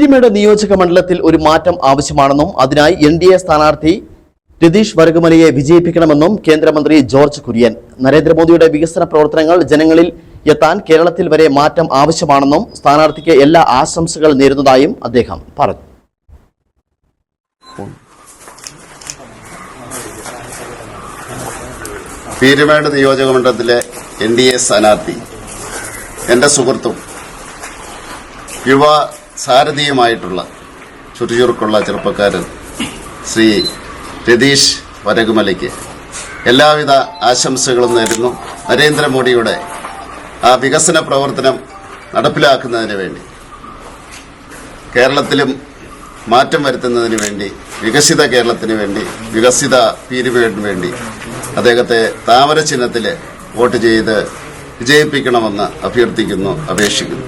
പീരുമേട് നിയോജക മണ്ഡലത്തിൽ ഒരു മാറ്റം ആവശ്യമാണെന്നും അതിനായി NDA സ്ഥാനാർത്ഥി രതീഷ് വരകുമലയെ വിജയിപ്പിക്കണമെന്നും കേന്ദ്രമന്ത്രി ജോർജ് കുര്യൻ. നരേന്ദ്രമോദിയുടെ വികസന പ്രവർത്തനങ്ങൾ ജനങ്ങളിൽ എത്താൻ കേരളത്തിൽ വരെ മാറ്റം ആവശ്യമാണെന്നും സ്ഥാനാർത്ഥിക്ക് എല്ലാ ആശംസകൾ നേരുന്നതായും അദ്ദേഹം പറഞ്ഞു. പീരുമേട് നിയോജക മണ്ഡലത്തിലെ NDA സ്ഥാനാർത്ഥി എന്റെ സുഹൃത്തും യുവ സാരഥിയുമായിട്ടുള്ള ചുറുചുറുക്കുള്ള ചെറുപ്പക്കാരൻ ശ്രീ രതീഷ് വരകുമലയ്ക്ക് എല്ലാവിധ ആശംസകളും നേരുന്നു. നരേന്ദ്രമോദിയുടെ ആ വികസന പ്രവർത്തനം നടപ്പിലാക്കുന്നതിന് വേണ്ടി, കേരളത്തിലും മാറ്റം വരുത്തുന്നതിന് വേണ്ടി, വികസിത കേരളത്തിന് വേണ്ടി, വികസിത പീരുമേടിന് വേണ്ടി അദ്ദേഹത്തെ താമര ചിഹ്നത്തിൽ വോട്ട് ചെയ്ത് വിജയിപ്പിക്കണമെന്ന് അഭ്യർത്ഥിക്കുന്നു, അപേക്ഷിക്കുന്നു.